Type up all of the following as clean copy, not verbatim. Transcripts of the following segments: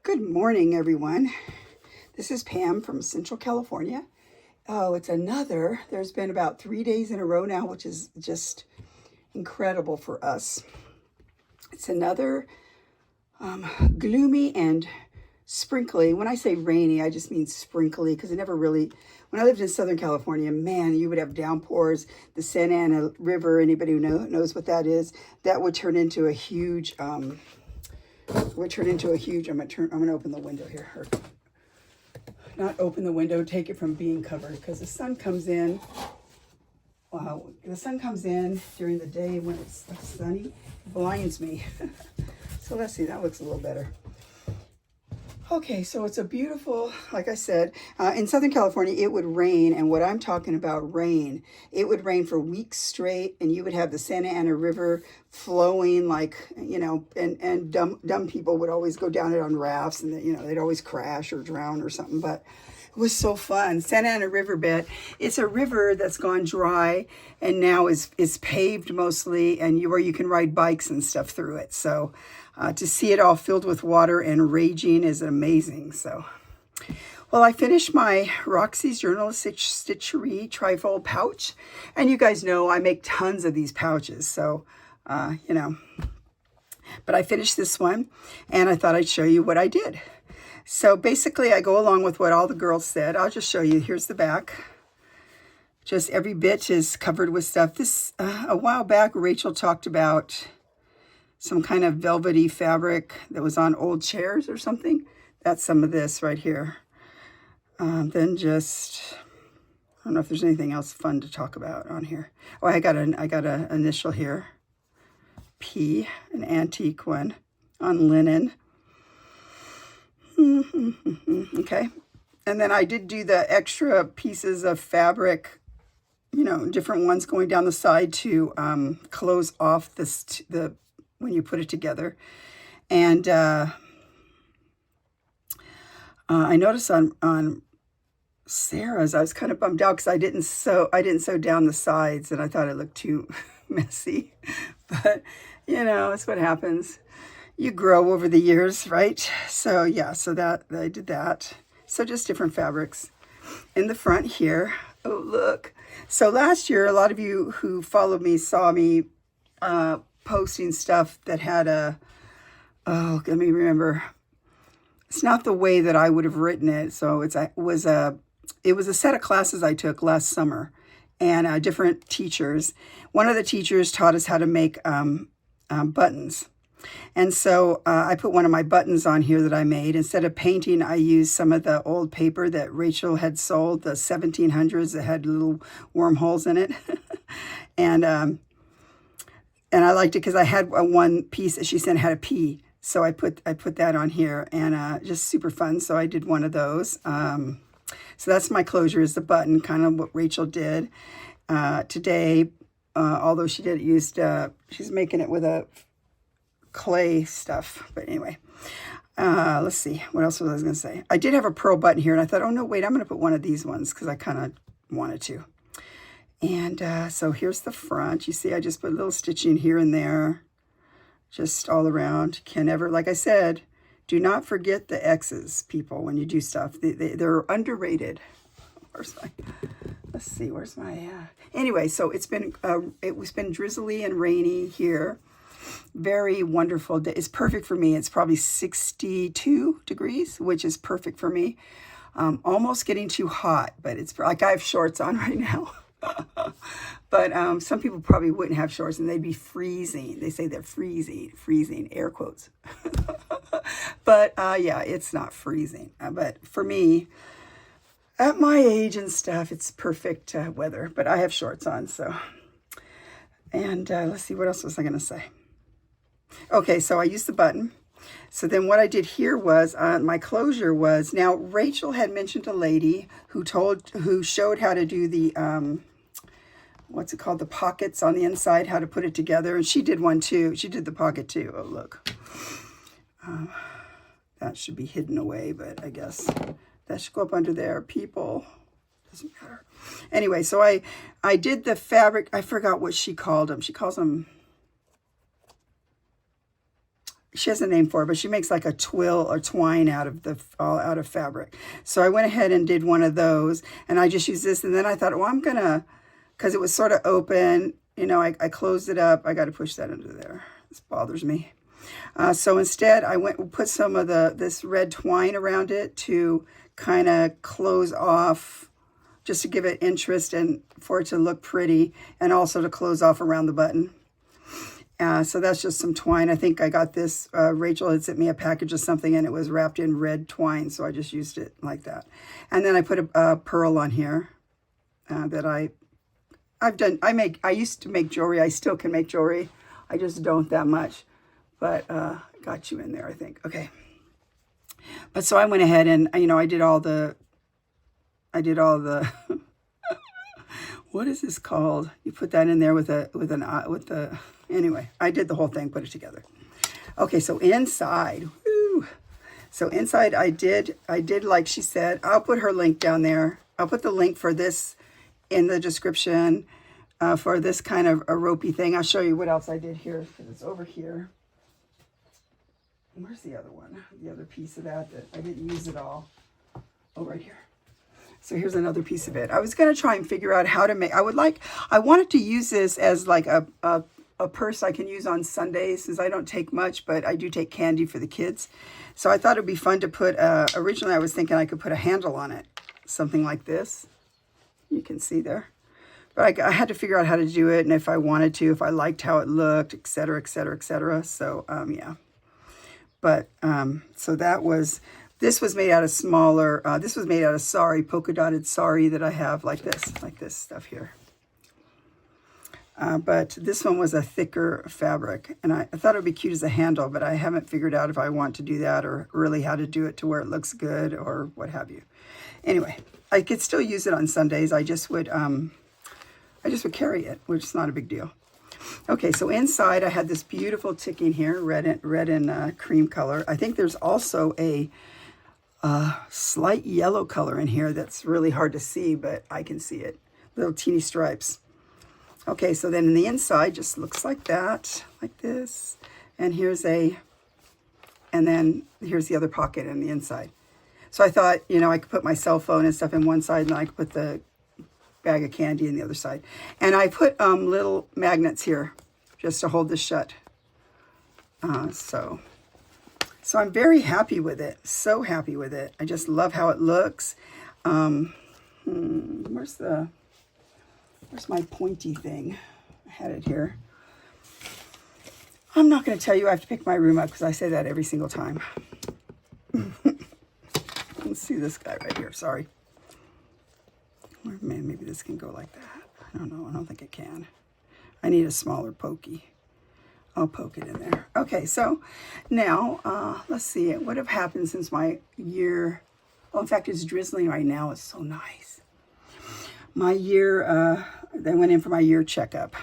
Good morning, everyone. This is Pam from Central California. Oh, there's been about 3 days in a row now, which is just incredible for us. It's another gloomy and sprinkly. When I say rainy, I just mean sprinkly because when I lived in Southern California, man, you would have downpours. The Santa Ana River, anybody who knows what that is, that would turn into a huge, I'm going to open the window here. Or not open the window, take it from being covered because the sun comes in. Wow, the sun comes in during the day when it's sunny, blinds me. So let's see, that looks a little better. Okay, so it's a beautiful, like I said, in Southern California, it would rain. And what I'm talking about, rain, it would rain for weeks straight. And you would have the Santa Ana River flowing and dumb people would always go down it on rafts and, they'd always crash or drown or something. But it was so fun. Santa Ana Riverbed, it's a river that's gone dry and now is paved mostly and where you can ride bikes and stuff through it. So to see it all filled with water and raging is amazing. So, well, I finished my Roxy's Journalistic Stitchery Trifold Pouch. And you guys know I make tons of these pouches. So, but I finished this one and I thought I'd show you what I did. So basically I go along with what all the girls said. I'll just show you. Here's the back. Just every bit is covered with stuff. This, a while back, Rachel talked about some kind of velvety fabric that was on old chairs or something. That's some of this right here. Then just, I don't know if there's anything else fun to talk about on here. Oh, I got an initial here. P, an antique one on linen. Okay. And then I did do the extra pieces of fabric, different ones going down the side to close off when you put it together. And I noticed on Sarah's, I was kind of bummed out because I didn't sew down the sides and I thought it looked too messy. But, it's what happens. You grow over the years, right? So yeah, so that I did that. So just different fabrics. In the front here, oh look. So last year, a lot of you who followed me saw me posting stuff that had let me remember. It's not the way that I would have written it. So it was a set of classes I took last summer and different teachers. One of the teachers taught us how to make buttons. And so I put one of my buttons on here that I made. Instead of painting, I used some of the old paper that Rachel had sold, the 1700s that had little wormholes in it. And I liked it because I had one piece that she sent had a P. So I put that on here and just super fun. So I did one of those. So that's my closure is the button, kind of what Rachel did today. Although she did she's making it with a clay stuff. But anyway, let's see. What else was I going to say? I did have a pearl button here and I thought, oh no, wait, I'm going to put one of these ones because I kind of wanted to. And so here's the front. You see, I just put a little stitching here and there, just all around. Can never, like I said, do not forget the X's, people, when you do stuff. They're underrated. Where's my, anyway, so it's been drizzly and rainy here. Very wonderful day. It's perfect for me. It's probably 62 degrees, which is perfect for me. Almost getting too hot, but it's like I have shorts on right now. But some people probably wouldn't have shorts and they'd be freezing. They say they're freezing, air quotes. But yeah, it's not freezing. But for me, at my age and stuff, it's perfect weather. But I have shorts on, so. And let's see, what else was I going to say? Okay, so I used the button. So then what I did here was, my closure was, now Rachel had mentioned a lady who showed how to do the, what's it called? The pockets on the inside, how to put it together. And she did one too. She did the pocket too. Oh, look. That should be hidden away, but I guess that should go up under there. People, doesn't matter. Anyway, so I did the fabric. I forgot what she called them. She calls them she has a name for it, but she makes like a twill or twine out of all out of fabric. So I went ahead and did one of those, and I just used this. And then I thought, well, I'm gonna, because it was sort of open, you know, I closed it up. I got to push that under there. This bothers me. So instead, I put some of this red twine around it to kind of close off, just to give it interest and for it to look pretty, and also to close off around the button. So that's just some twine. I think I got this, Rachel had sent me a package of something and it was wrapped in red twine. So I just used it like that. And then I put a pearl on here that I used to make jewelry. I still can make jewelry. I just don't that much, but got you in there, I think. Okay. But so I went ahead and, you know, I did all the, what is this called? You put that in there anyway, I did the whole thing, put it together. Okay, so inside, so inside I did like she said, I'll put her link down there. I'll put the link for this in the description for this kind of a ropey thing. I'll show you what else I did here, because it's over here. Where's the other one? The other piece of that I didn't use it all. Oh, right here. So here's another piece of it. I was going to try and figure out how to make, I wanted to use this as like a purse I can use on Sundays, since I don't take much, but I do take candy for the kids. So I thought it'd be fun to put, originally I was thinking I could put a handle on it, something like this. You can see there. But I had to figure out how to do it, and if I wanted to, if I liked how it looked, et cetera, et cetera, et cetera. So, yeah. But, so this was made out of smaller, this was made out of sari, polka dotted sari that I have like this stuff here. But this one was a thicker fabric, and I thought it would be cute as a handle, but I haven't figured out if I want to do that or really how to do it to where it looks good or what have you. Anyway, I could still use it on Sundays. I just would carry it, which is not a big deal. Okay, so inside I had this beautiful ticking here, red and cream color. I think there's also a slight yellow color in here that's really hard to see, but I can see it. Little teeny stripes. Okay, so then in the inside just looks like that, like this. And then here's the other pocket in the inside. So I thought, you know, I could put my cell phone and stuff in one side, and I could put the bag of candy in the other side. And I put little magnets here just to hold this shut. So I'm very happy with it. So happy with it. I just love how it looks. Where's my pointy thing? I had it here. I'm not going to tell you I have to pick my room up because I say that every single time. Let's see this guy right here. Sorry. Man, maybe this can go like that. I don't know. I don't think it can. I need a smaller pokey. I'll poke it in there. Okay, so now let's see. What have happened since my year? Oh, in fact, it's drizzling right now. It's so nice. My year, I went in for my year checkup.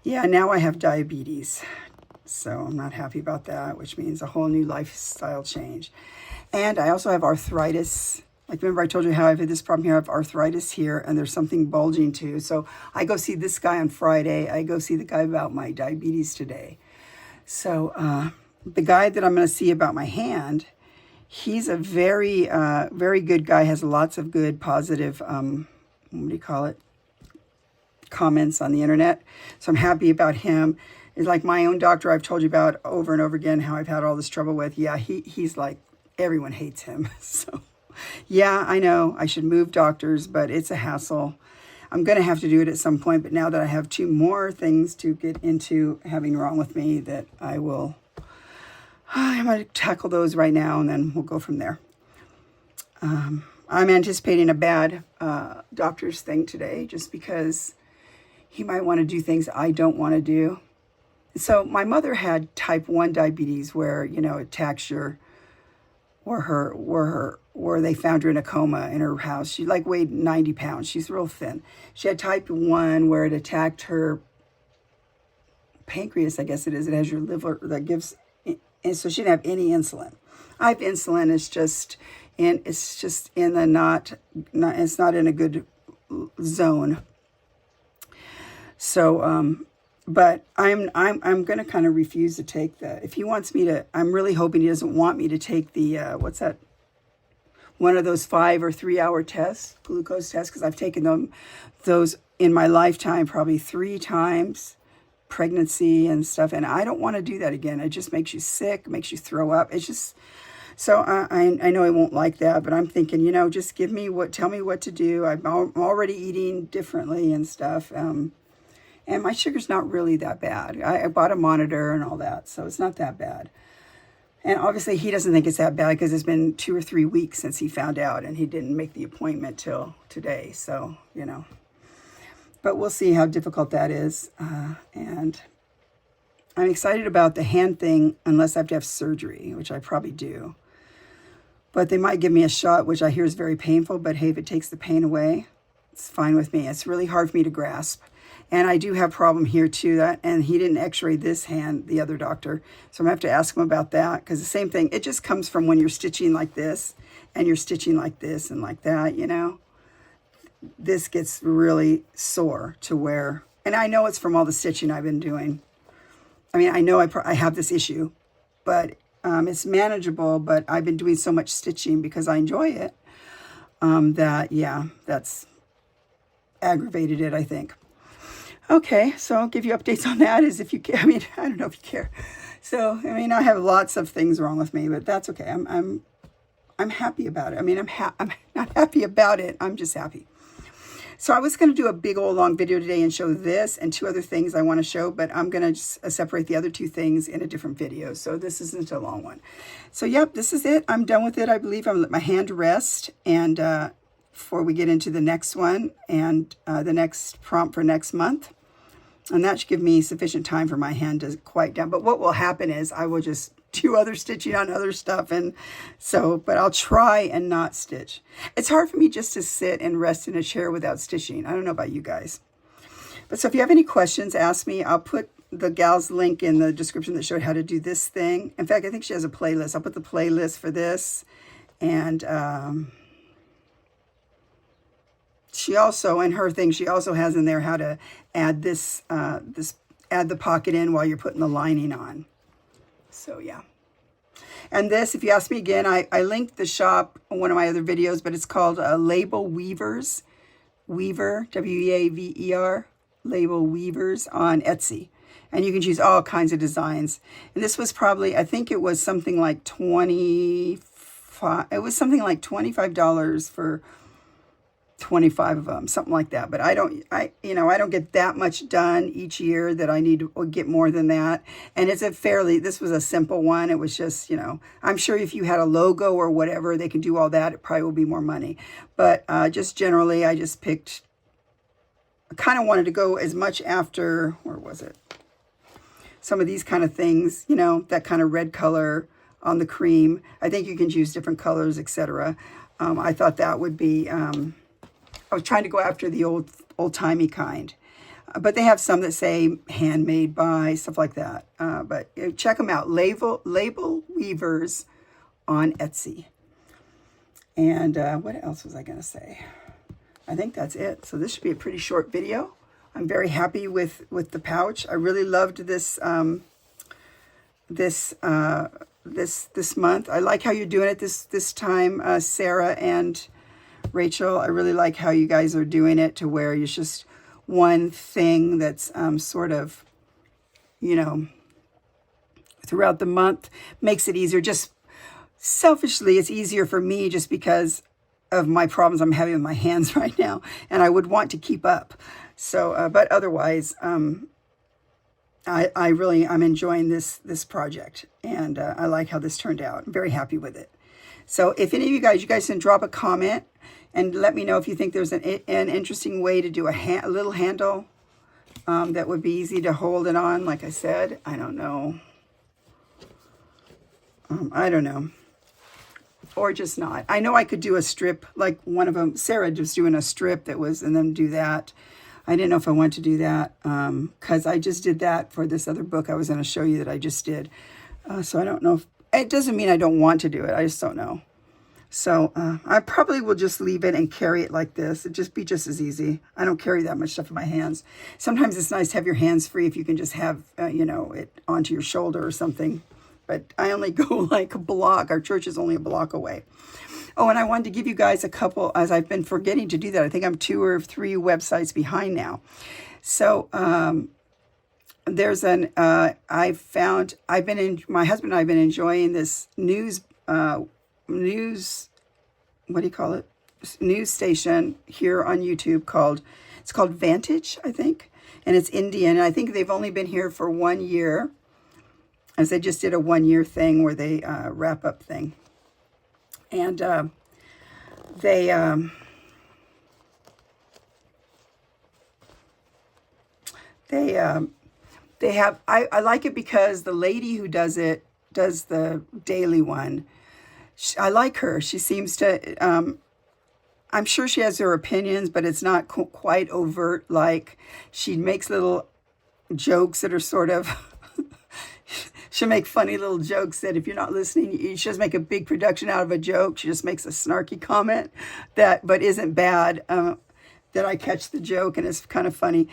Yeah, now I have diabetes. So I'm not happy about that, which means a whole new lifestyle change. And I also have arthritis. Like, remember I told you how I've had this problem here? I have arthritis here, and there's something bulging too. So I go see this guy on Friday. I go see the guy about my diabetes today. So the guy that I'm going to see about my hand, he's a very, very good guy, has lots of good positive, what do you call it? Comments on the internet. So I'm happy about him. It's like my own doctor I've told you about over and over again, how I've had all this trouble with. Yeah, he's like, everyone hates him. So yeah, I know I should move doctors, but it's a hassle. I'm going to have to do it at some point. But now that I have 2 more things to get into having wrong with me, that I'm going to tackle those right now, and then we'll go from there. I'm anticipating a bad doctor's thing today, just because he might want to do things I don't want to do. So my mother had type 1 diabetes, where, you know, it attacks where they found her in a coma in her house. She like weighed 90 pounds. She's real thin. She had type 1 where it attacked her pancreas, I guess it is. It has your liver that gives, and so she didn't have any insulin. I have insulin. It's just in the it's not in a good zone. So But I'm going to kind of refuse to take the, if he wants me to, I'm really hoping he doesn't want me to take the, what's that? One of those 5 or 3 hour tests, glucose tests, because I've taken those in my lifetime probably 3 times, pregnancy and stuff. And I don't want to do that again. It just makes you sick, makes you throw up. It's just, so I know I won't like that, but I'm thinking, just tell me what to do. I'm already eating differently and stuff. And my sugar's not really that bad. I bought a monitor and all that, so it's not that bad. And obviously he doesn't think it's that bad because it's been 2 or 3 weeks since he found out, and he didn't make the appointment till today. So, but we'll see how difficult that is. And I'm excited about the hand thing unless I have to have surgery, which I probably do. But they might give me a shot, which I hear is very painful. But hey, if it takes the pain away, it's fine with me. It's really hard for me to grasp. And I do have a problem here too, and he didn't x-ray this hand, the other doctor. So I'm going to have to ask him about that, because the same thing, it just comes from when you're stitching like this and you're stitching like this and like that, This gets really sore to where, and I know it's from all the stitching I've been doing. I mean, I know I have this issue, but it's manageable, but I've been doing so much stitching because I enjoy it, that's aggravated it, I think. Okay, so I'll give you updates on that as if you care. I mean, I don't know if you care. So, I mean, I have lots of things wrong with me, but that's okay. I'm happy about it. I mean, I'm not happy about it. I'm just happy. So I was going to do a big old long video today and show this and 2 other things I want to show, but I'm going to just separate the other 2 things in a different video. So this isn't a long one. So yep, this is it. I'm done with it. I believe I'm going to let my hand rest, and before we get into the next one and the next prompt for next month. And that should give me sufficient time for my hand to quiet down. But what will happen is I will just do other stitching on other stuff. And so, but I'll try and not stitch. It's hard for me just to sit and rest in a chair without stitching. I don't know about you guys. But so if you have any questions, ask me. I'll put the gal's link in the description that showed how to do this thing. In fact, I think she has a playlist. I'll put the playlist for this. And she also, in her thing, she also has in there how to add this, add the pocket in while you're putting the lining on. So yeah. And this, if you ask me again, I linked the shop on one of my other videos, but it's called Label Weavers. Weaver, W-E-A-V-E-R, Label Weavers on Etsy. And you can choose all kinds of designs. And this was probably, I think it was something like $25 for 25 of them, something like that. But I don't get that much done each year that I need to get more than that. And this was a simple one. It was just, I'm sure if you had a logo or whatever, they can do all that. It probably will be more money. But just generally, I just picked, I kind of wanted to go as much after, where was it? Some of these kind of things, that kind of red color on the cream. I think you can choose different colors, etc. I thought that would be, I was trying to go after the old-timey kind. But they have some that say handmade by, stuff like that. But check them out. Label Weavers on Etsy. And what else was I going to say? I think that's it. So this should be a pretty short video. I'm very happy with the pouch. I really loved this this month. I like how you're doing it this time, Sarah and Rachel. I really like how you guys are doing it to where it's just one thing that's sort of, throughout the month, makes it easier. Just selfishly, it's easier for me just because of my problems I'm having with my hands right now, and I would want to keep up. So, but otherwise, I'm enjoying this project, and I like how this turned out. I'm very happy with it. So if any of you guys can drop a comment and let me know if you think there's an interesting way to do a little handle that would be easy to hold it on. Like I said, I don't know. I don't know. Or just not. I know I could do a strip, like one of them, Sarah was doing a strip that was, and then do that. I didn't know if I wanted to do that because I just did that for this other book I was going to show you that I just did. So I don't know if, it doesn't mean I don't want to do it. I just don't know. So I probably will just leave it and carry it like this. It'd just be just as easy. I don't carry that much stuff in my hands. Sometimes it's nice to have your hands free if you can just have, it onto your shoulder or something. But I only go like a block. Our church is only a block away. Oh, and I wanted to give you guys a couple, as I've been forgetting to do that. I think I'm 2 or 3 websites behind now. So there's my husband and I have been enjoying this news, what do you call it? News station here on YouTube it's called Vantage, I think. And it's Indian. And I think they've only been here for 1 year, as they just did a 1-year thing where they wrap up thing. And they have, I like it because the lady who does the daily one. I like her. She seems to, I'm sure she has her opinions, but it's not quite overt. Like, she makes little jokes that are sort of, she'll make funny little jokes that if you're not listening, she just make a big production out of a joke. She just makes a snarky comment but isn't bad, that I catch the joke and it's kind of funny.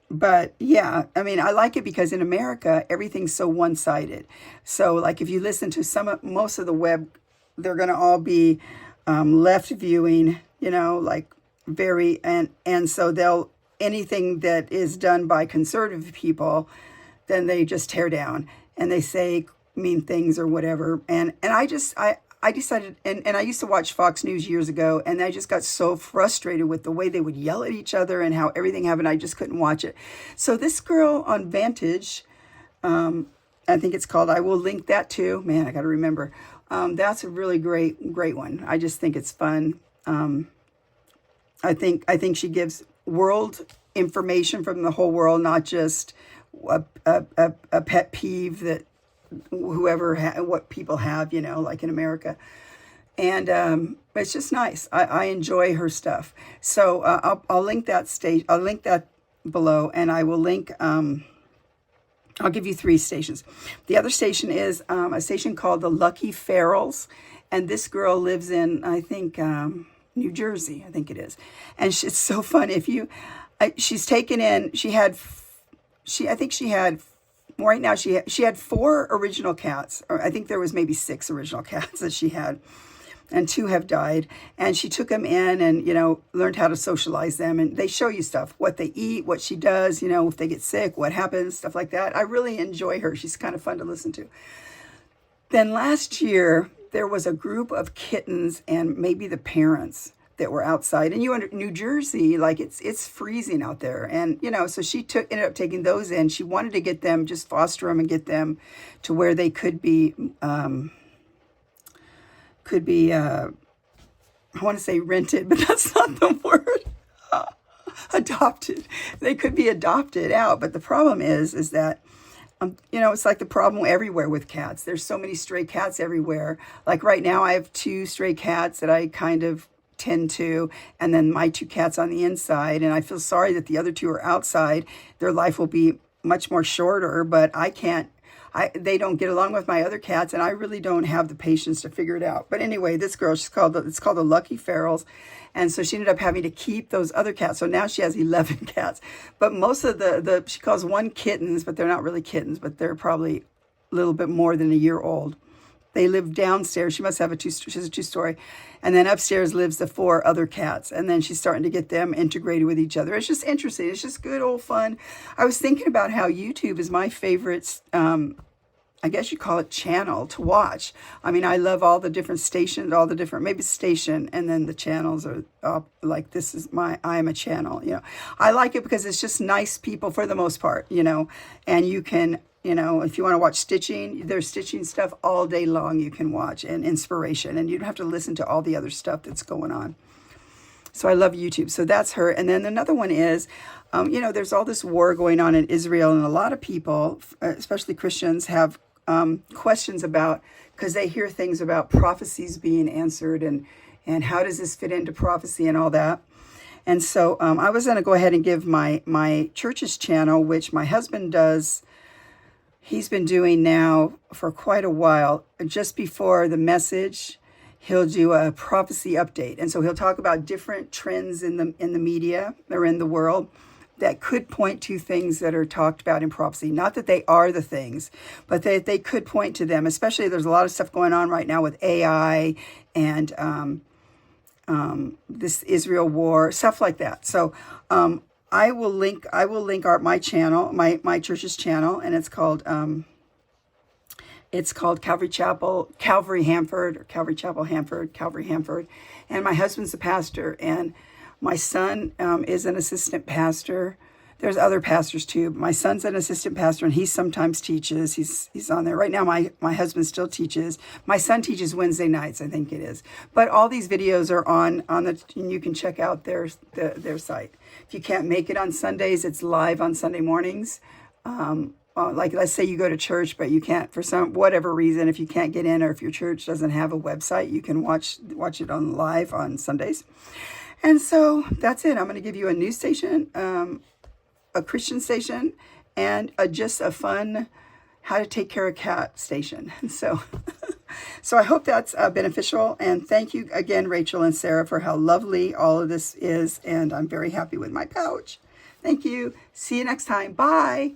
But yeah, I mean, I like it because in America, everything's so one-sided. So like if you listen to most of the web, they're going to all be left viewing, like very, and so anything that is done by conservative people, then they just tear down and they say mean things or whatever. And I decided, and I used to watch Fox News years ago, and I just got so frustrated with the way they would yell at each other and how everything happened. I just couldn't watch it. So this girl on Vantage, I think it's called, I will link that too. Man, I got to remember. That's a really great one. I just think it's fun. I think she gives world information from the whole world, not just a pet peeve that what people have, like in America. And it's just nice. I enjoy her stuff. So I'll link that I'll link that below, and I will link, I'll give you 3 stations. The other station is a station called the Lucky Ferals. And this girl lives in, I think, New Jersey, I think it is. And it's so fun. She's taken in, I think she had, right now she had 4 original cats, or I think there was maybe 6 original cats that she had, and 2 have died. And she took them in and, learned how to socialize them. And they show you stuff, what they eat, what she does, if they get sick, what happens, stuff like that. I really enjoy her. She's kind of fun to listen to. Then last year, there was a group of kittens and maybe the parents that were outside. And in New Jersey, like it's freezing out there. And, so she ended up taking those in. She wanted to get them, just foster them and get them to where they could be, I want to say rented, but that's not the word. Adopted. They could be adopted out. But the problem is that, it's like the problem everywhere with cats. There's so many stray cats everywhere. Like right now, I have 2 stray cats that I kind of tend to, and then my 2 cats on the inside. And I feel sorry that the other 2 are outside. Their life will be much more shorter, but they don't get along with my other cats, and I really don't have the patience to figure it out. But anyway, this girl, it's called the Lucky Ferals. And so she ended up having to keep those other cats. So now she has 11 cats. But most of she calls 1 kittens, but they're not really kittens, but they're probably a little bit more than a year old. They live downstairs. She must have she has a 2-story. And then upstairs lives the 4 other cats. And then she's starting to get them integrated with each other. It's just interesting. It's just good old fun. I was thinking about how YouTube is my favorite, I guess you call it channel to watch. I mean, I love all the different stations, maybe station, and then the channels are like, I am a channel, I like it because it's just nice people for the most part, and you can, if you want to watch stitching, there's stitching stuff all day long you can watch, and inspiration, and you don't have to listen to all the other stuff that's going on. So I love YouTube. So that's her. And then another one is, there's all this war going on in Israel, and a lot of people, especially Christians, have questions about, because they hear things about prophecies being answered, and how does this fit into prophecy and all that. And so I was going to go ahead and give my church's channel, which my husband does. He's been doing now for quite a while, just before the message. he'll do a prophecy update. And so he'll talk about different trends in the media or in the world that could point to things that are talked about in prophecy. Not that they are the things, but that they could point to them. Especially there's a lot of stuff going on right now with AI and this Israel war, stuff like that. So I will link my channel, my church's channel, and it's called Calvary Chapel, Calvary Hanford, or Calvary Chapel Hanford, Calvary Hanford. And my husband's a pastor, and my son is an assistant pastor. There's other pastors too. But my son's an assistant pastor, and he sometimes teaches. He's on there right now. My husband still teaches. My son teaches Wednesday nights, I think it is. But all these videos are on the, and you can check out their site. If you can't make it on Sundays, it's live on Sunday mornings. Like let's say you go to church, but you can't, for whatever reason, if you can't get in, or if your church doesn't have a website, you can watch it on live on Sundays. And so that's it. I'm going to give you a news station, a Christian station, and just a fun how to take care of cat station. So, so I hope that's beneficial. And thank you again, Rachel and Sarah, for how lovely all of this is. And I'm very happy with my pouch. Thank you. See you next time. Bye.